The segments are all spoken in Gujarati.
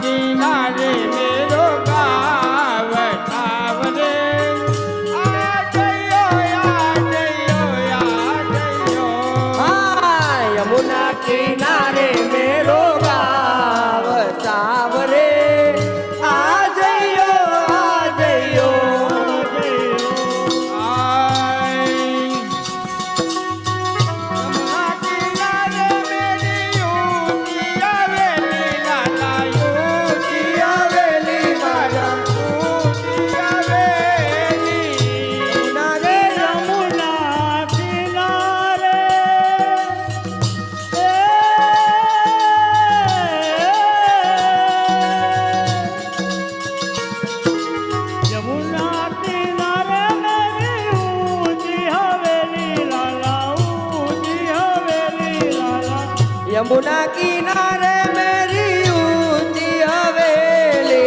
किनारे मेरो गाव सावरे आ जइयो हाँ यमुना किनारे मेरो गाव सावरे आ जइयो यमुना किनारे मेरी ऊंची हवेली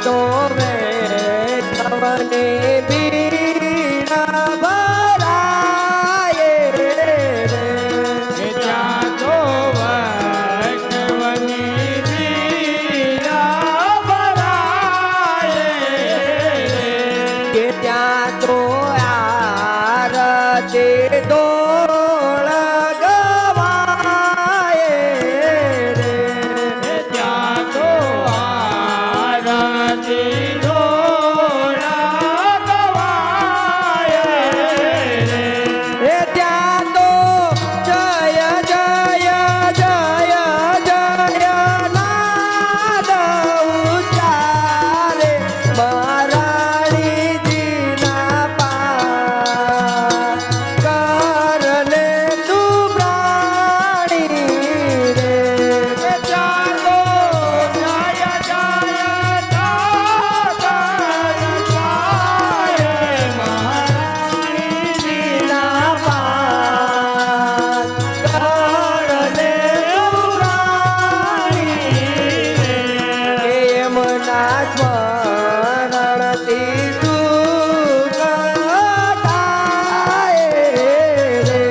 તો વૈષ્ણવને બીડા ભરાય રે કે ત્યાં તો વૈષ્ણવની પીડા ભરાય કે ત્યાં તો આરતી દોળ ગવાય રે કે ત્યાં તો આરતી ડોળા ગવાય એ ત્યાં તો જય જય જય જય નાદ ઉચ્ચારે મહારાણીજીના પાર કરને તું પ્રાણી રે કે ત્યાં તો જય જય જીના પાર કરને તું પ્રાણી એમના સ્મરણથી સુખ થાય રે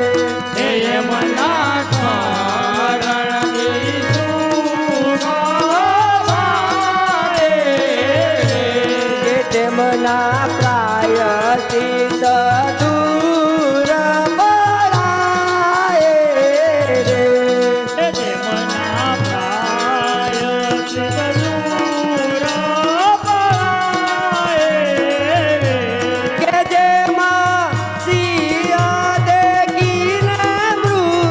કે તેમના પ્રાયશ્ચિત દૂર પરાય રે કે જેમાં સિંહ દેખીને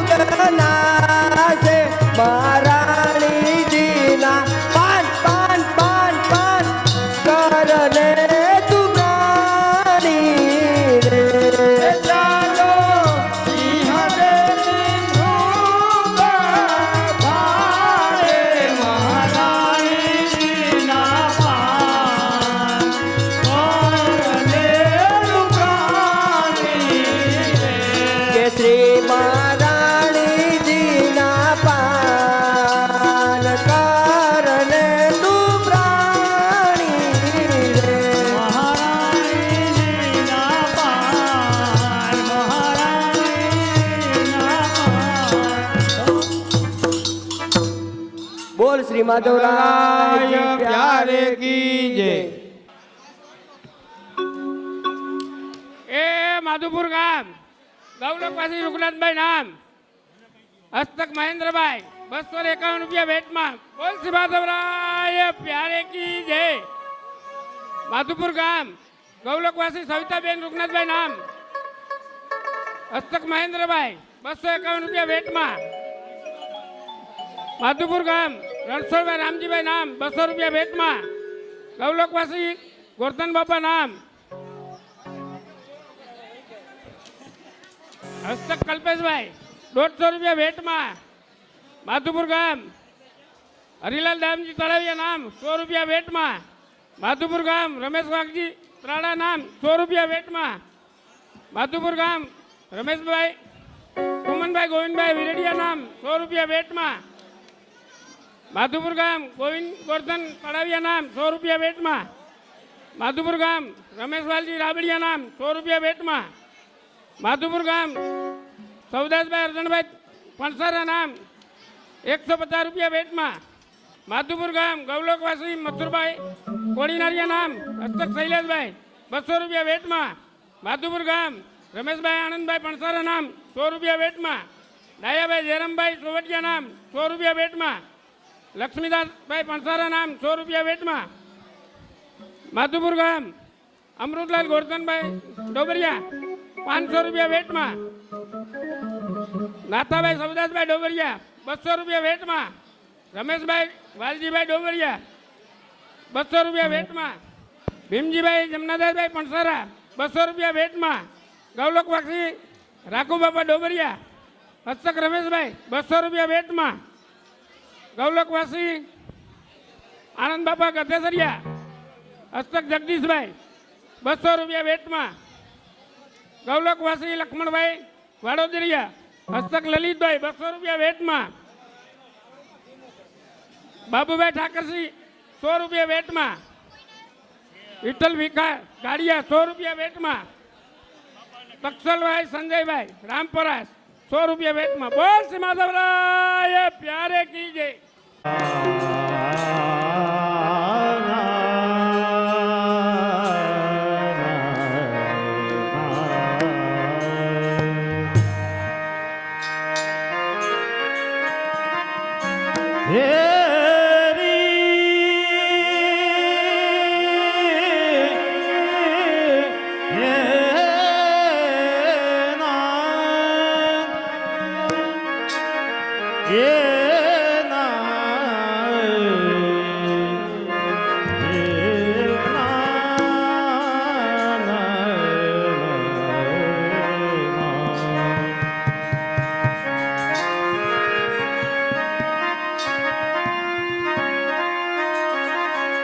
મૃગનાશે મહારાણીજીના પાન પાન પાન પાન કરને તું પ્રાણી રે કે શ્રી મહારાણીજીના પાન કરને તું પ્રાણી રે બોલ શ્રી માધવરાય પ્યારે કી જય. એ માધુપુર ગામ ગૌલકવાસી રૂકનાથભાઈ નામ હસ્તક મહેન્દ્રભાઈ 251 રૂપિયા ભેટમાં. બોલ શ્રી માધવરાય પ્યારે કી જય. માધુપુર ગામ ગૌલકવાસી સવિતાબેન રૂકનાથભાઈ નામ હસ્તક મહેન્દ્રભાઈ 251 રૂપિયા ભેટમાં. માધુપુર ગામ રણછોડભાઈ રામજીભાઈ નામ 200 રૂપિયા ભેટમાં. ગૌલકવાસી ગોરધન બાપા નામ હસ્તક કલ્પેશભાઈ 150 રૂપિયા ભેટમાં. માધુપુર ગામ હરિલાલ દામજી તળાવિયા નામ 100 રૂપિયા ભેટમાં. માધુપુર ગામ રમેશ વાઘજી ત્રાડા નામ 100 રૂપિયા ભેટમાં. માધુપુર ગામ રમેશભાઈ સુમનભાઈ ગોવિંદભાઈ વિરડિયા નામ 100 રૂપિયા ભેટમાં. માધુપુર ગામ ગોવિંદ ગોરધન તળાવિયા નામ 100 રૂપિયા ભેટમાં. માધુપુર ગામ રમેશવાલજી રાબડિયા નામ 100 રૂપિયા ભેટમાં. માધુપુર ગામ સૌદાસભાઈ અર્જણભાઈ પણસારા નામ 150 રૂપિયા ભેટમાં. માધુપુર ગામ ગૌલોકવાસી મથુરભાઈ કોડીનારિયા નામ હસ્તક શૈલેષભાઈ 200 રૂપિયા ભેટમાં. માધુપુર ગામ રમેશભાઈ આનંદભાઈ પણસારા નામ 100 રૂપિયા ભેટમાં. ડાયાભાઈ જયરામભાઈ સોવટિયા નામ 100 રૂપિયા ભેટમાં. લક્ષ્મીદાસભાઈ પણસારા નામ 100 રૂપિયા ભેટમાં. માધુપુર ગામ અમૃતલાલ ગોરધનભાઈ ડોબરિયા 500 રૂપિયા ભેટમાં. નાથાભાઈ સવદાસભાઈ ડોબરિયા 200 રૂપિયા ભેટમાં. રમેશભાઈ વાલજીભાઈ ડોબરિયા 200 રૂપિયા ભેટમાં. ભીમજીભાઈ જમનાદાસભાઈ પણસારા 200 રૂપિયા ભેટમાં. ગૌલોકવાસી રાખુબાપા ડોબરિયા હસ્તક રમેશભાઈ 200 રૂપિયા ભેટમાં. ગૌલોકવાસી આનંદ બાપા ગધેસરિયા હસ્તક જગદીશભાઈ 200 રૂપિયા ભેટમાં. ગૌલોકવાસી લક્ષ્મણભાઈ વાડોદરિયા હસ્તક લલિતભાઈ 200 રૂપિયા ભેટમાં. બાબુભાઈ ઠાકરસિંહ 100 રૂપિયા ભેટમાં. વિઠ્ઠલ વિખા ગાડિયા 100 રૂપિયા વેટમાં. બક્ષલભાઈ સંજયભાઈ રામપરાસ 100 રૂપિયા વેટમાં. બોલ શ્રી માધવરાય પ્યારે કી જય.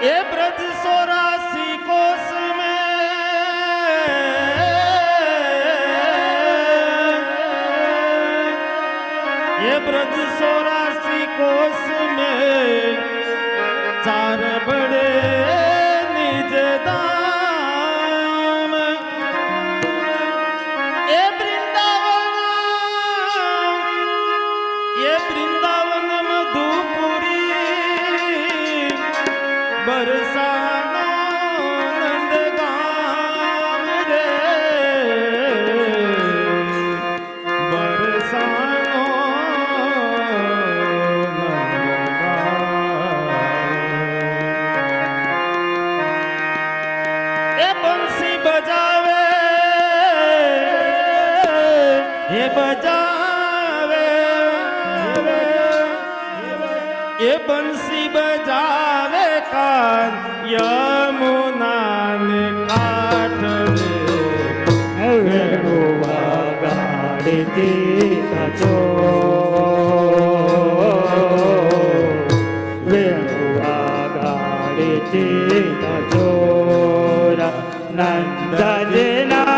ये ब्रज 84 कोस में ये ब्रज 84 कोस में चार बड़े निज धाम ये वृंदावन मधुपुरी बरसाना नंदगाम रे बरसानो नंदगाम ए बंसी बजावे ये बजावे ये बंसी बजावे कान यमुना ने काठ रे વેણુવા ગાડીથી થજો વેણુવા ગાડીથી થજો નંદજીના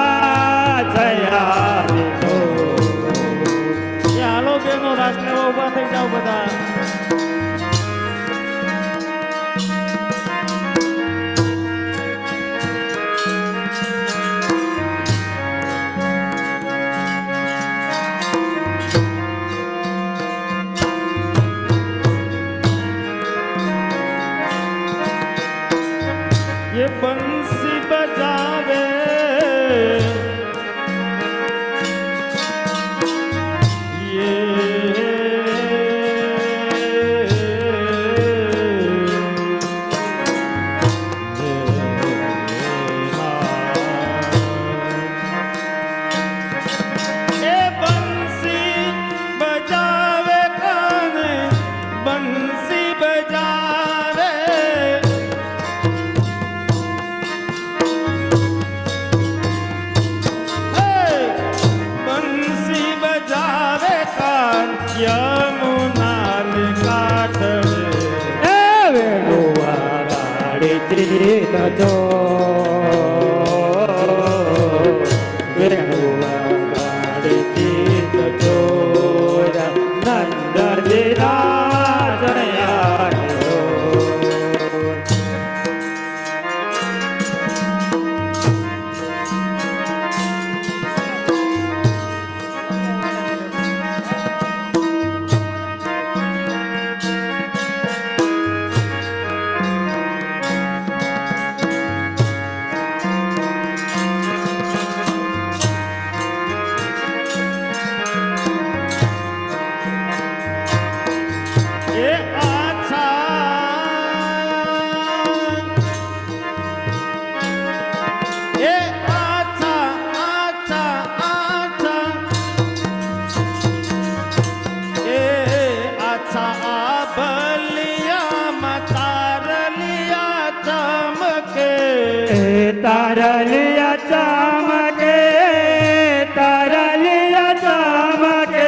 થયા તો હાલો બેનો રાષ્ટ્ર ઉભા થઈ જાઓ બધા ये बंसी बजावे ये बंसी बजावे कान बंसी बजावे बंसी बजावे कान यमुना ने काठ रे વેણુવા ગાડીથી થજો વેણુવા ગાડીથી થજો નંદજીના થયા તો ये अच्छा ये अच्छा अच्छा अच्छा ये अच्छा बलिया मतारलिया चमके તારલિયા ચમકે તારલિયા ચમકે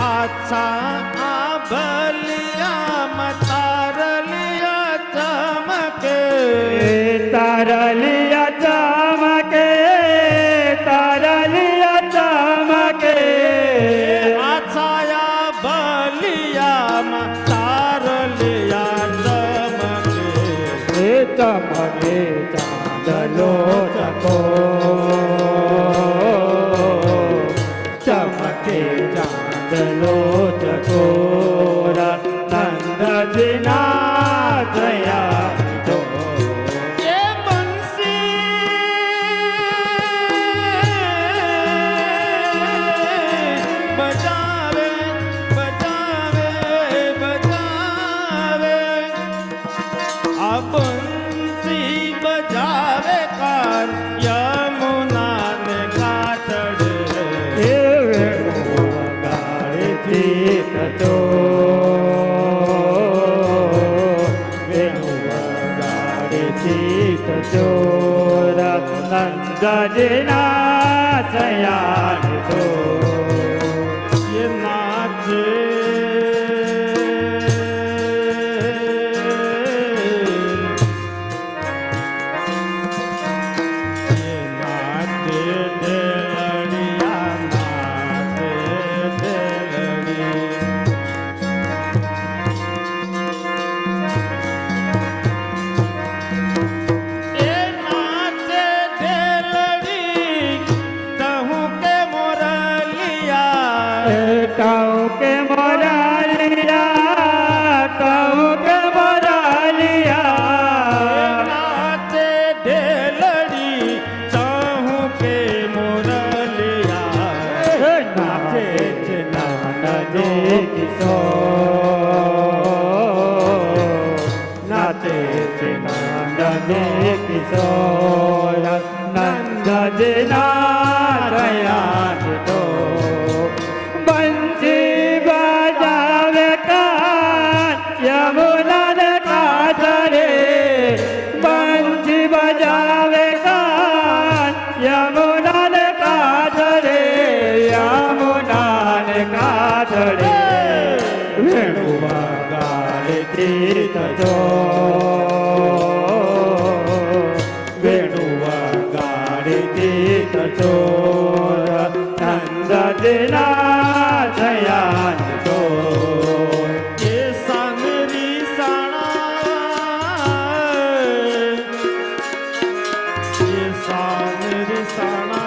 अच्छा बलिया मतारलिया चमके તારલિયા ચમકે તારલિયા ચમકે अच्छा बलिया मतारलिया चमके નંદજીના શયાન તો ये नाचे ये नाचे देलड़िया नाचे देलड़ी ये नाचे देलड़ी कहूँ के मोरलिया कहूँ के मोरालिया कहूँ के मोरालिया नाचे ढेलड़ी चाहूं के मोरलिया નાચે છે નાનજી કિશોર નાચે છે નાનજી કિશોર નંદજીના શયાન તો બંસી બજાવે કાન યમુનાને કાંઠે બંસી બજાવે કાન યમુનાને કાંઠે યમુનાને કાંઠે વેણુ વગાડે ચિત જો વેણુ વગાડે ચિત ચોર નંદજીના શયાન તો ये सानरी साणा ये सानरी साणा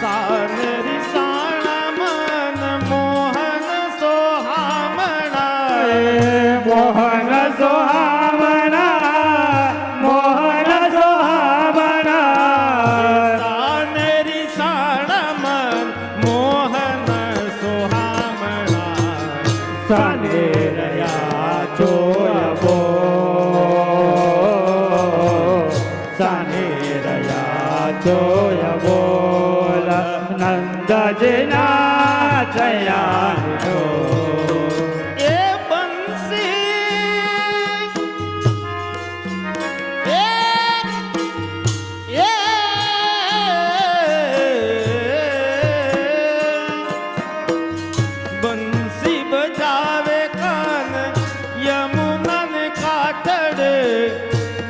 सानरी साणा मन मोहन सोहामणा મોહન સોહામણા મોહન સોહામણા सानरी साणा मन मोहन सोहामणा સાને રહ્યા ચોરબો સાને રહ્યા ચોરબો નંદજીના શયાન તો ये बंसी ये बंसी बजावे कान यमुना ने काठड़े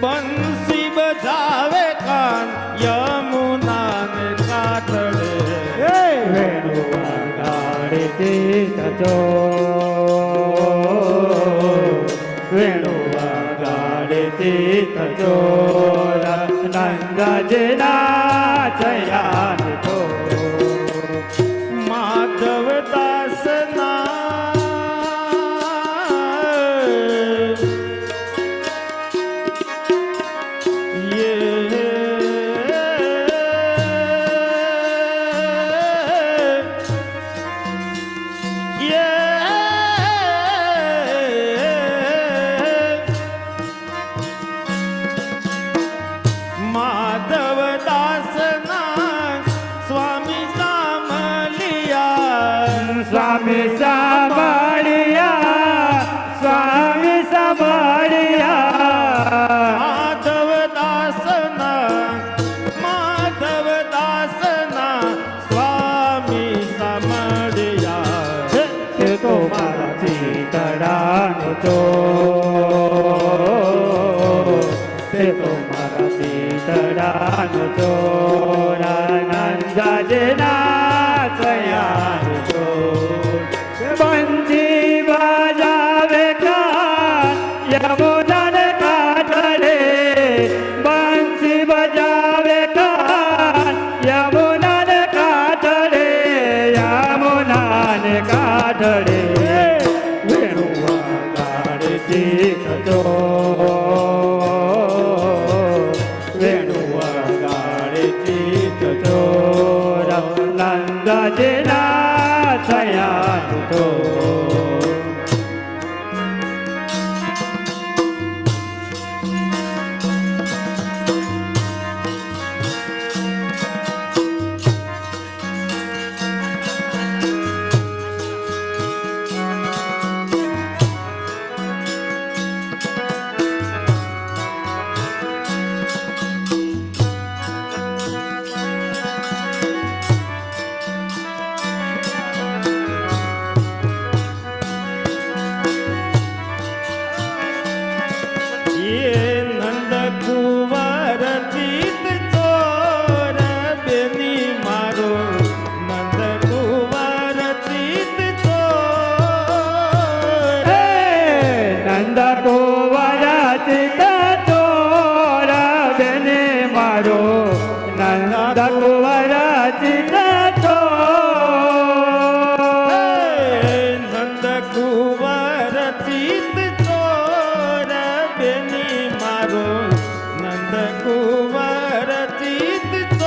बंसी बजावे कान यमुना ने काठड़े વેણુ વગાડે ચિત જો વેણુ વગાડે ચિત ચોર નંદજીના શયાન તો माधव दास ना ये माधव दास ना स्वामी सामलिया સ્વામી સાંભળ્યા સ્વામી સાંભળ્યા माधव दास ना स्वामी सामलिया તે તો મારા ચિતડાનો તે તો મારા ચિતડાનો ચોર નંદજીના શયાન તો બંસી બજાવે કાન યમુનાને કાંઠે બંસી બજાવે કાન યમુનાને કાંઠે યમુનાને કાંઠે વેણુ વગાડે ચિત જો વેણુ વગાડે ચિત ચોર નંદજીના શયાન તો નંદ કુંવરા ચિત ચોર બેને મારો નંદ કુંવરા ચિત નંદ કુંવર ચિત ચોર બેની મારો નંદ કુંવર ચિત ચોર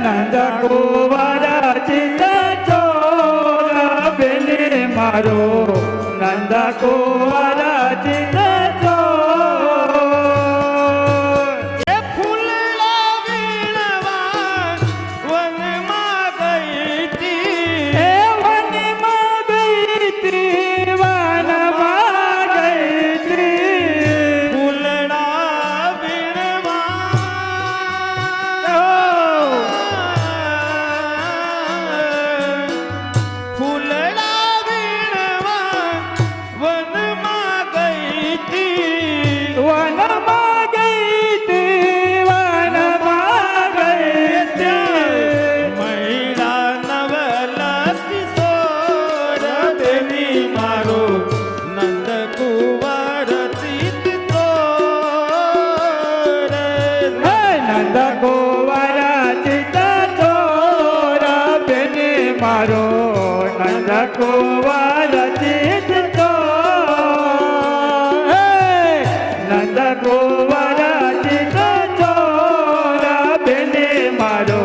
નંદ કુંવરા ચિત ચોર બેને મારો નંદ કુંવરા ચિત ચોર એ ફૂલડા વીણવા વનમાં ગઈ તી એ વનમાં ગઈ તી વનમાં ગઈ તી ફૂલડા વીણવા ફૂલડા વીણવા વનમાં ગઈ તી વનમાં ગઈ તી વનમાં ગઈ તી મહિલા નવલા કિશોર દેવી મારો નંદ કુંવર ચિત ચોર હે નંદ કુંવરા ચિત ચોર બેને મારો નંદ કુંવર ચિત ચોર હે નંદ કુંવરા ચિત ચોર બેને મારો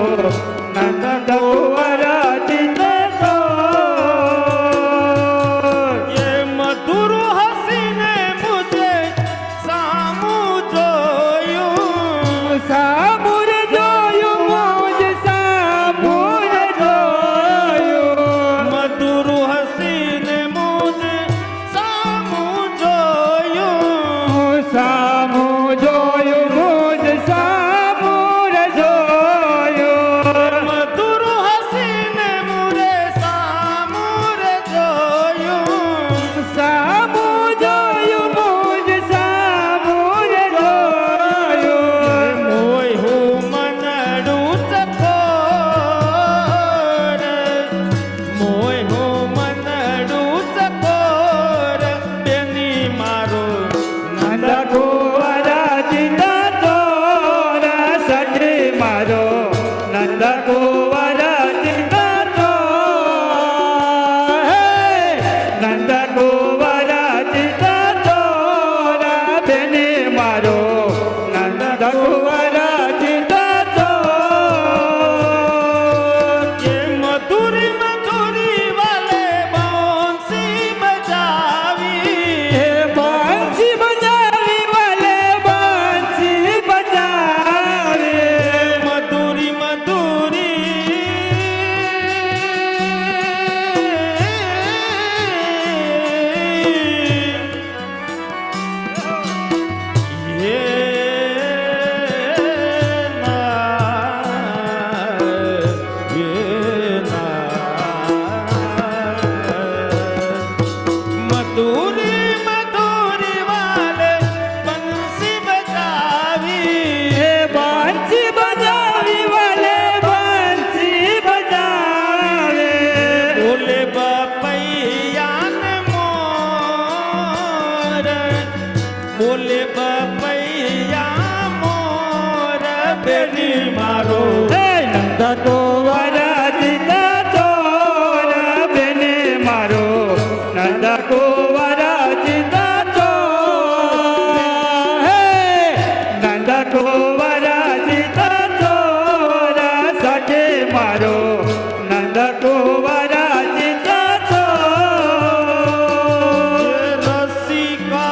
નંદ કુંવરા ચિત ચોર ये मधुर हसीने मुझे सामू जोयूं સામુર જોયું મોજ સામુર જોયું मधुर हसीने मुझे सामू जोयूं સામુ જોયું મોજ સામુર જોયું मधुर हसीने मुझे सामू जोयूं સામુ જોયું મોજ સામુર જોયું मोय हो मनडू चकोर मोय हो मनडू चकोर बेनी मारो નંદ કુંવરા ચિત ચોર સજે મારો નંદ કુંવરા ચિત ચોર હે નંદ કુંવરા ચિત ચોર બેને મારો નંદ કુંવરા ચિત ચોર ये मधुरी मधुरी वाले बांसी बजावी હે બાંસી બજાવી વાલે બાંસી બજાવે मधुरी मधुरी ये मधुरी मधुरी वाले बंसी बजावी હે બાંસી બજાવી વાલે બાંસી બજાવે बोले बपैया ने मोर बोले बपैया मोर बेनी मारो હે નંદ કુંવરા ચિત ચોર બેને મારો નંદ કુંવરા ચિત ચોર હે નંદ કુંવરા ચિત ચોર સખે મારો નંદ કુંવરા ચિત ચોર रसिका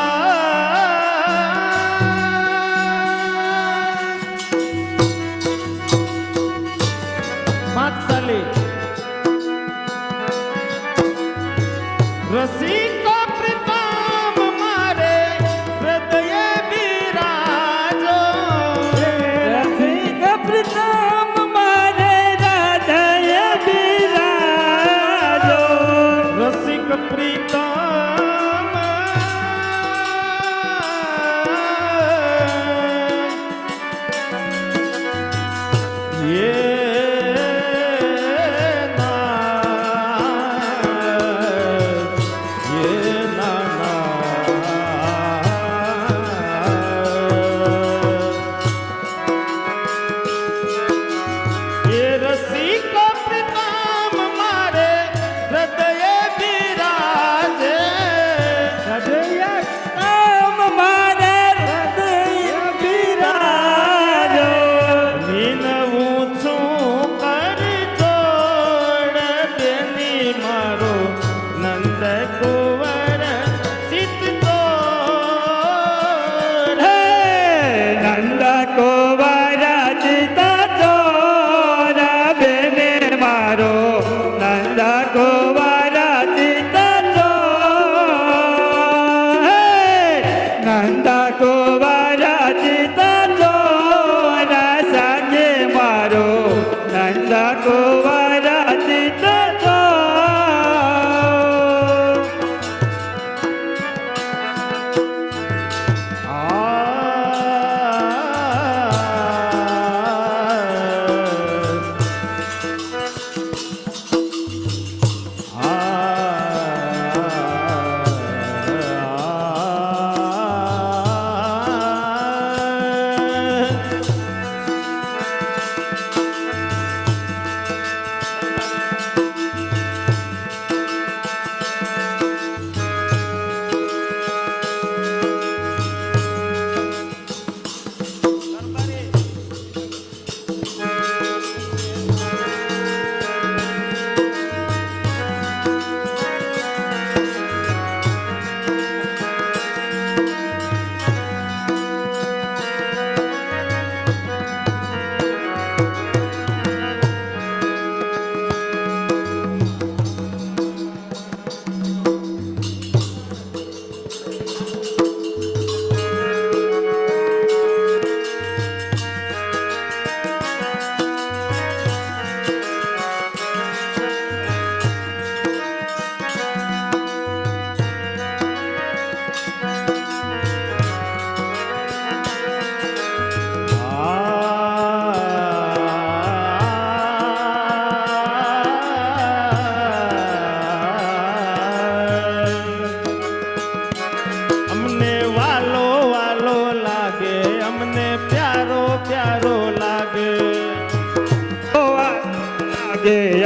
मातले रसिका प्रीतम मारे हृदय बिराजो રસિક પ્રથમ મારે હૃદય બિરાજો रसिक प्रीतम ये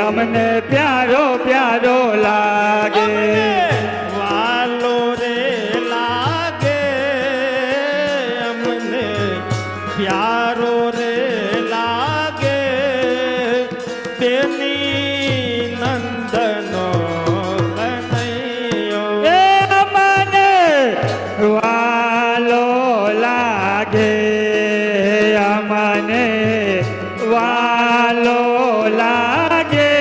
અમને પ્યારો પ્યારો લાગે વાલો રે લાગે અમને પ્યારો રે લાગે તેની નંદનો કનૈયો એ અમને વાલો લાગે અમને વાલો લાગે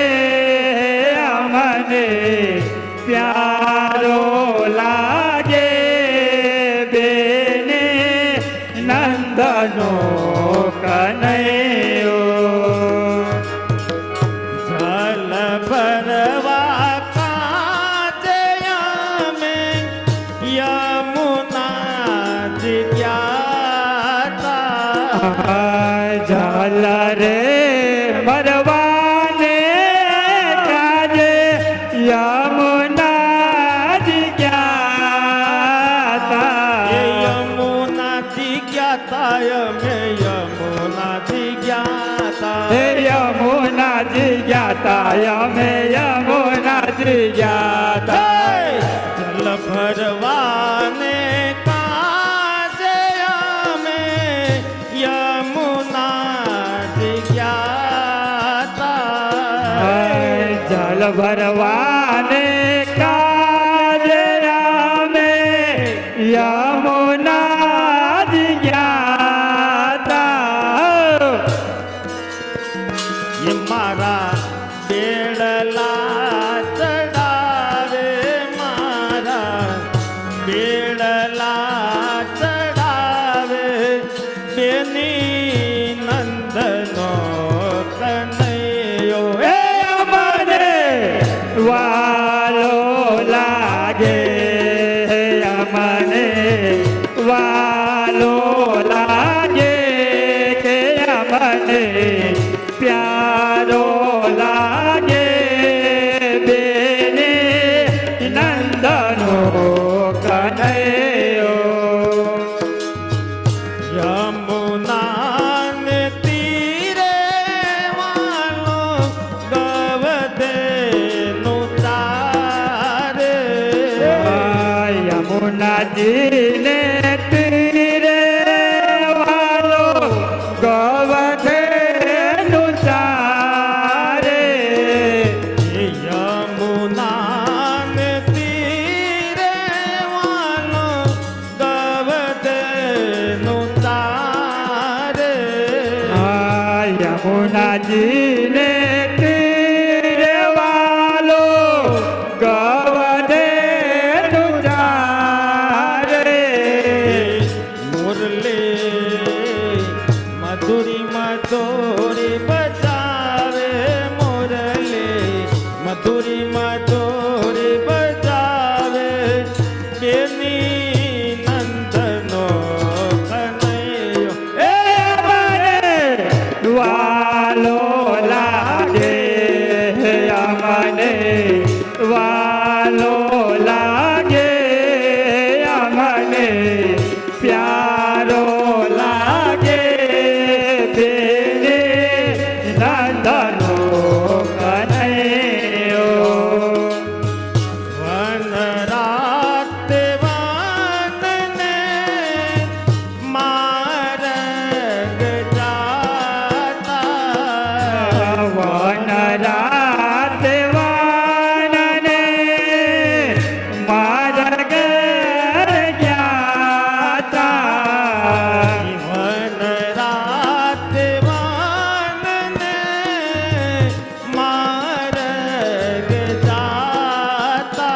અમને પ્યારો લાગે બેને નંદનો કનૈયો જલ ભરવા કાજે અમે યમુના જગ્યા જલ રે ભરવાને કાજે યમુના જી ગયા તા. યમુનાથી ગયા તા અમે યમુનાથી ગયા તા હે યમુનાજી ગયા તા અમે યમુનાજી ગયા તા. જલ ભરવાને કાજે અમે યમુનાથી ગયા તા જલ ભરવાને કાજે અમે યમુનાજી ગયા તા. ये मारा बेड़ला चढ़ावे मारा बेड़ला चढ़ावे बेनी नंदनो कन्हैयो એ અમને વાલો લાગે અમને વાલો લાગે કે અમને પ્યારો લાગે બેને નંદનો કનૈયો यमुना ने तीरे वालो गवदे नुतारे યમુનાજી ને તીરે વાલો ગવધે નું ચારે यमुना ने तीरे वालो गवदे नुतारे યમુનાજી ને તીરે વાલો ગવધે નું ચારે मुरली मधुरी मधुरी बजावे मुरली मधुरी मधुरी बजावे बेनी नंदनो कन्हैयो એ અમને વાલો લાગે અમને વાલો લાગે અમને પ્યારો લાગે બેને નંદનો કનૈયો वन रात वन ने मारग जाता વન રાત વાનને માર્ગ ગયા તા. वन रात वन ने मारग जाता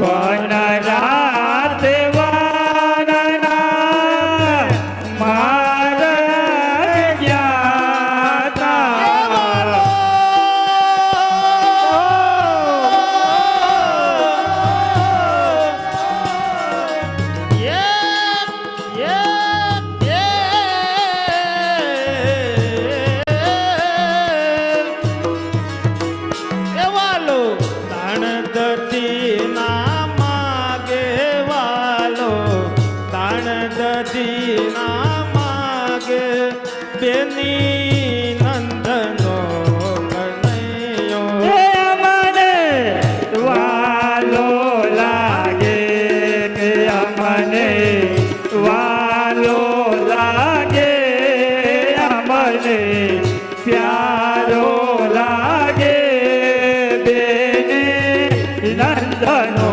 વન રાત વાનના માર્ગ ગયા તા. બેની નંદનો કનૈયો નંદનો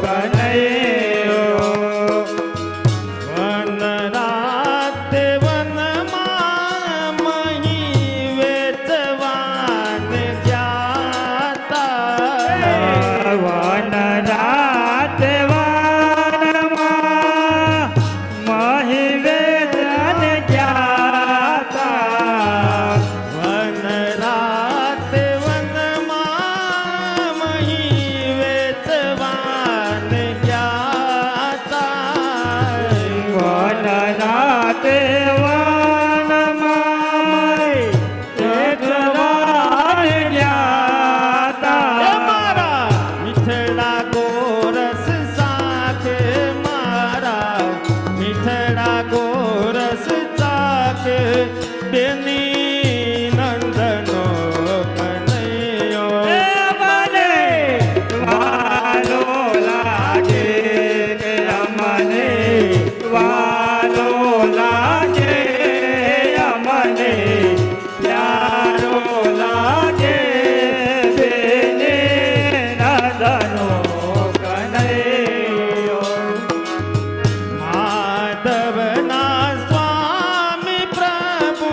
કનૈયો વન રાતે વનમાં મહી વેચવાન જાતા વન રાતે વનમાં મહી વેચન જાતા વન રાતે વનમાં મહી વેચવાન જાતા વન રાતે વનમાં વેચવાન જાતા મારા મીઠડા ગોરસ સાથે મારા મીઠડા ગોરસ સાથે બેની નંદનો કનૈયો મને વાલો લાગે કે અમને વાલો લાગે અમને પ્યારો લાગે બેને નદનો કનૈયો માધવના સ્વામી પ્રભુ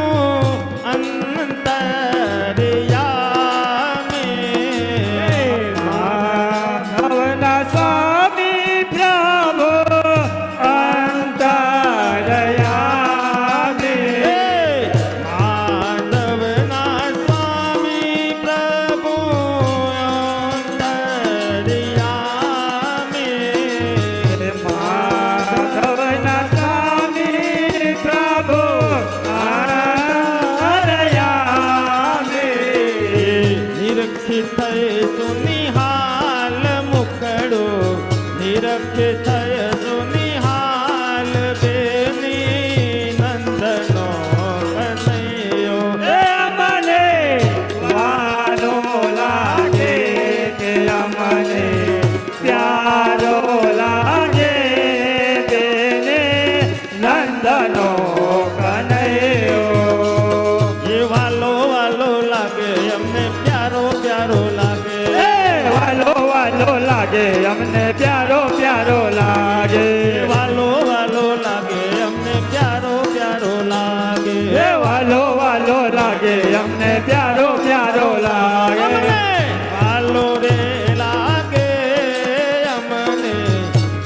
અંતર્યામી માધવના સ્વામી પ્રભુ અંતરયામી માધવના સ્વામી પ્રભુ અંતર્યામી માધવના સ્વામી પ્રભુ અંતરયામી નિરખિત થઈ સુનિહાલ મુખડો નિરખિત થઈ સુનિહાલ બેની નંદનો કનૈયો એ મને વાલો લાગે કે અમને પ્યારો લાગે બેને નંદનો કનૈયો એ વાલો વાલો લાગે અમને પ્યારો પ્યારો લાગે એ વાલો વાલો લાગે અમને પ્યારો પ્યારો લાગે વાલો વાલો લાગે અમને પ્યારો પ્યારો લાગે એ વાલો વાલો લાગે અમને પ્યારો પ્યારો લાગે અમને વાલો રે લાગે અમને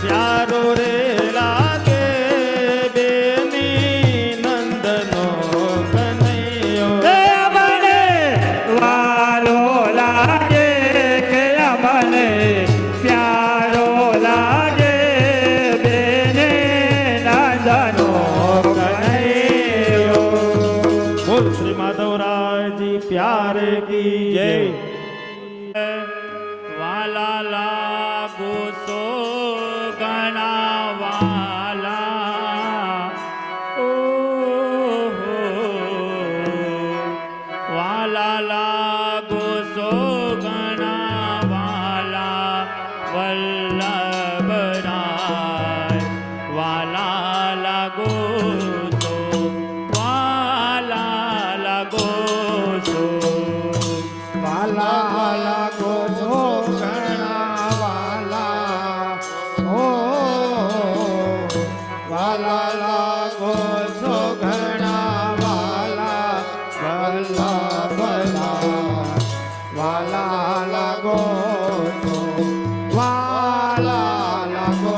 પ્યારો રે લાગે બેની નંદનો કનૈયો એ મને વાલો લાગે કે અમને પ્યારો લાગે બેને નંદનો કનૈયો બોલ શ્રી માધવરાયજી પ્યારે કી જય વાલા લાગો સો ગણા વાલા ઓહો વાલા લાગો સો ગણા વાલા વલ્લભરાય વાલા લાગો સો વાલા લાગો સો વાલા લાગો છો ઘણા વાલા ઓ વાલા લાગો છો ઘણા વાલા વલ્લભલા વાલા લાગો છો વાલા લાગો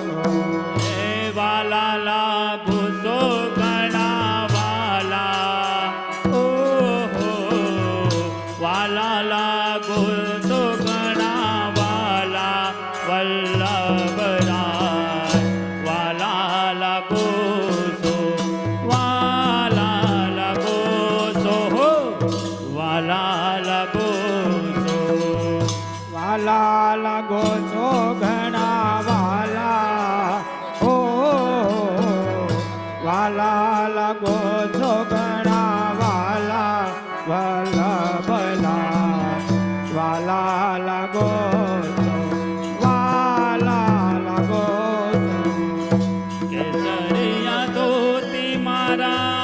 છો એ વાલા લાગો સો ગણા વાલા ઓહો વાલા લાગો સો ગણા વાલા વલ્લભરાય વાલા લાગો સો વાલા લાગો સો હો વાલા લાગો સો વાલા લાગો છો ઘણા વાલા ઓ વાલા લાગો છો ઘણા વાલા વલ્લભલા વાલા લાગો છો વાલા લાગો છો કેસરિયા ધોતી મારા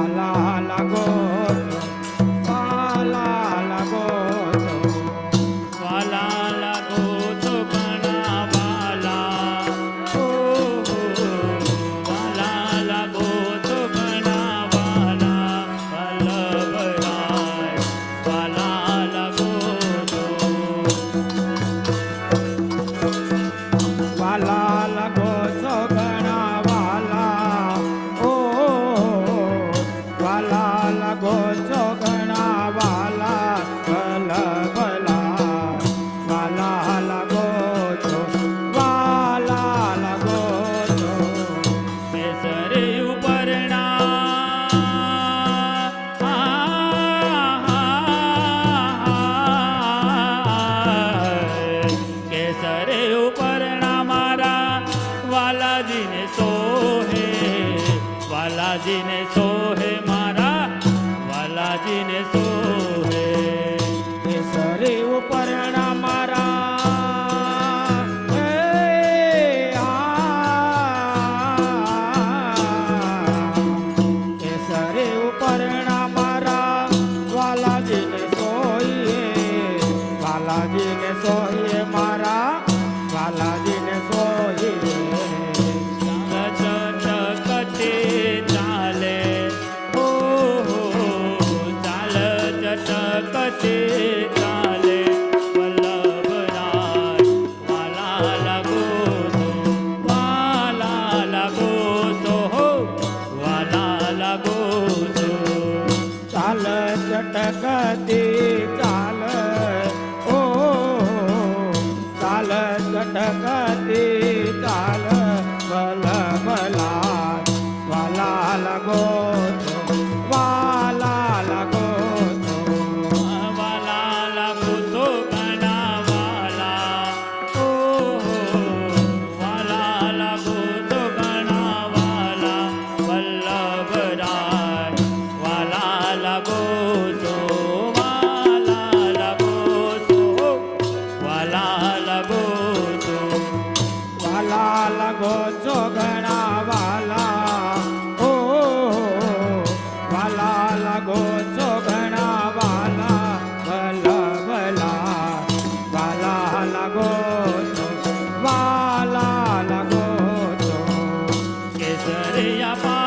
વાલા લાગો છો, વાલા લાગો છો. વાલા લાગો છો ઘણા વાલા, ઓ વાલા લાગો છો ઘણા વાલા, વલ્લભરાય વાલા લાગો છો. વાલા લાગો છો ઘણા વાલા, ઓ વાલા લાગો છો ઘણા વાલા, વલ્લભલા વાલા લાગો છો, વાલા લાગો છો. કેસરે ઉપરના કેસરે ઉપરના મારા વાલાજીને સોહે, વાલાજીને સોહે મારા વાલાજીને સોહે. કેસરી ઉપરના મારા એ કેસરી ઉપરના મારા વાલાજીને સોઈએ, વાલાજીને સોઈએ મારા વાલાજીને સોઈએ. ચટકતે ચાલે, ઓ ચાલ ચટકતે ચાલે, વલ્લભરાય વાલા લાગો છો, વાલા લાગો છો, હો વાલા લાગો છો. ચાલ ચટકતી ચાલ, ઓ ચાલ ચટકતી ચાલ, વલ્લભલા વાલા લાગો છો, વાલા લાગો છો. વાલા લાગો છો ઘણા વાલા, ઓ વાલા લાગો છો ઘણા વાલા, વલ્લભરાય વાલા લાગો છો, વાલા લાગો છો, વાલા લાગો છો. વાલા લાગો છો ઘણા વાલા, ઓ વાલા લાગો છો ઘણા વાલા, વલ્લભલા વાલા લાગો છો, વાલા લાગો છો. કેસરિયા પાક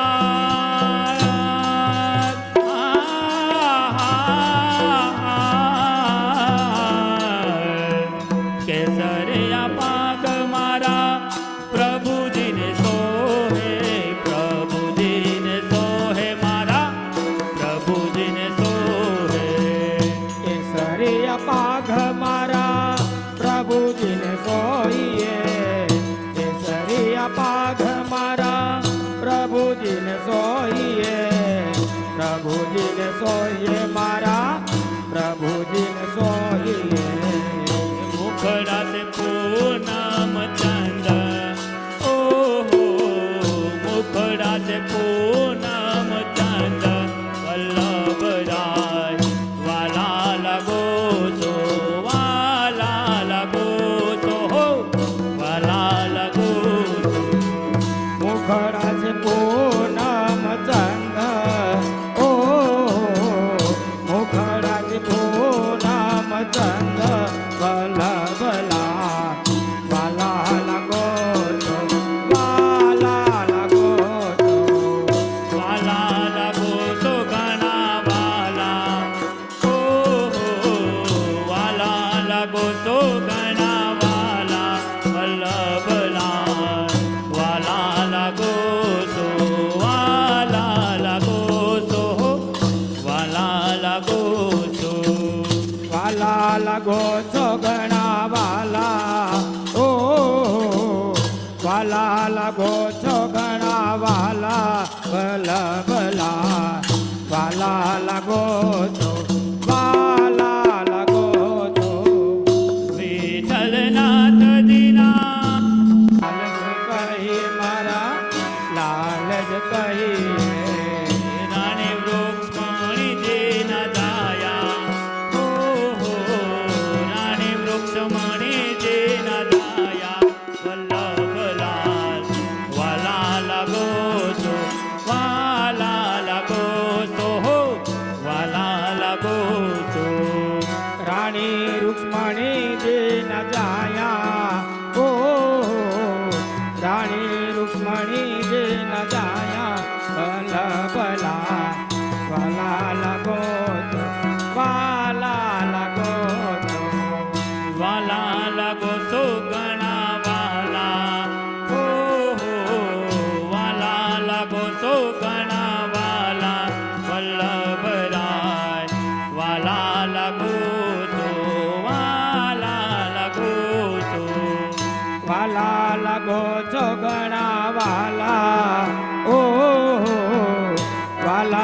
કેસરિયા પાક મારા પ્રભુજીને સોહે, પ્રભુજીને સોહે મારા પ્રભુજીને સોહે. કેસરિયા પાઘ મારા પ્રભુજીને સોઈએ, કેસરિયા પાઘ મારા પ્રભુજીને સોઈએ, પ્રભુજીને સોઈએ મારા પ્રભુજીને સોઈએ. મુખડા से पूनम चंद, ओ मुखड़ा से पूनम चंद, वल्लभराय वाला लगो છો, વાલા लगो છો, હો વાલા लगो છો. મુખડા છે પૂનમ ચંદ, ઓ મુખડા છે પૂનમ ચંદ, વલ્લભલા વાલા લાગો છો, વાલા લાગો છો. વાલા લાગો છો ઘણા વાલા, ઓ વાલા લાગો છો ઘણા વાલા, વલ્લભલા વાલા લાગો છો, વાલા લાગો છો, વાલા લાગો છો. વાલા લાગો છો ઘણા વાલા, ઓ વાલા લાગો છો ઘણા વાલા, વલ્લભલા વાલા લાગો છો, વાલા લાગો છો. વિઠ્ઠલનાથજીના લાલ જ કહી મારા લાલ જ કહી, રાણી વૃક્ષ મણી જે ન દાયા, ઓ રાણી વૃક્ષ મણી જે ન દાયા, વલ્લભલાલ વાલા લાગો છો, વાલા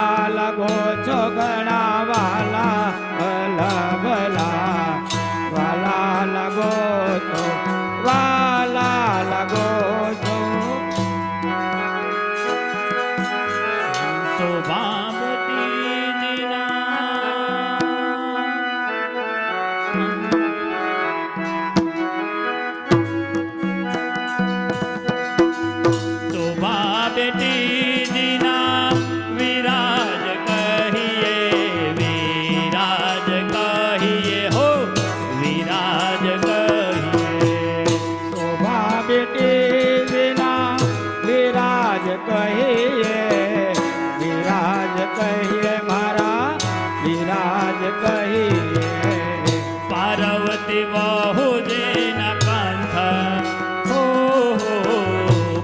વાલા લાગો છો ઘણા વાલા ભલા ભલા વાલા લાગો છો વાલા લાગો છો શોભા બેટીજીના વિરાજ કહીએ વિરાજ કહીએ હો વિરાજ કહીએ શોભા બેટી વિના વિરાજ કહીએ વિરાજ કહીએ મારા વિરાજ કહીએ પાર્વતી બહુજીના કંથ હો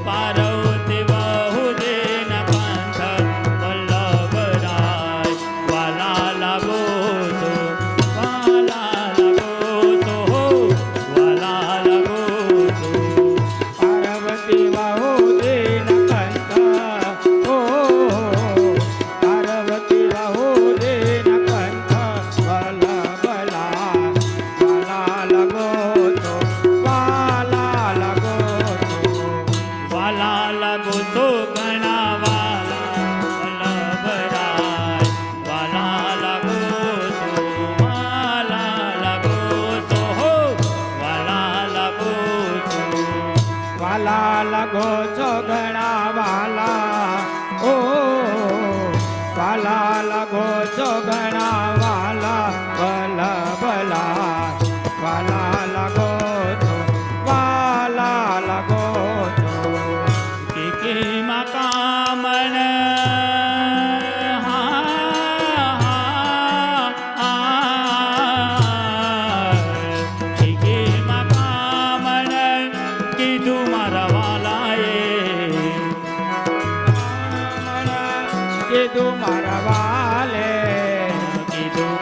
પાર્વતી બહુજીના કંથ વલ્લભરાય વાલા લાગો છો વાલા લાગો છો હો વાલા લાગો છો પાર્વતી બાહુદેન કંઠ ઓ પાર્વતી બાહુદેન કંઠ ભલા ભલા વાલા લગો તો વાલા લગો તો વાલા લાગો છો ઘણા વાલા વલ્લભરાય વાલા લાગો છો વાલા લાગો છો હો વાલા લાગો છો વાલા લગો છો ઘણા વાલા ઓ વાલા લગો છો ઘણા વાલા ભલા ભલા વાલા લગો છો વાલા લગો છો કિકીમાં કામણ કિકીમાં કામણ કીધું મારા વાલાએ કીધું મારા વાલે કીધું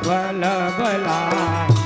વલ્લભલા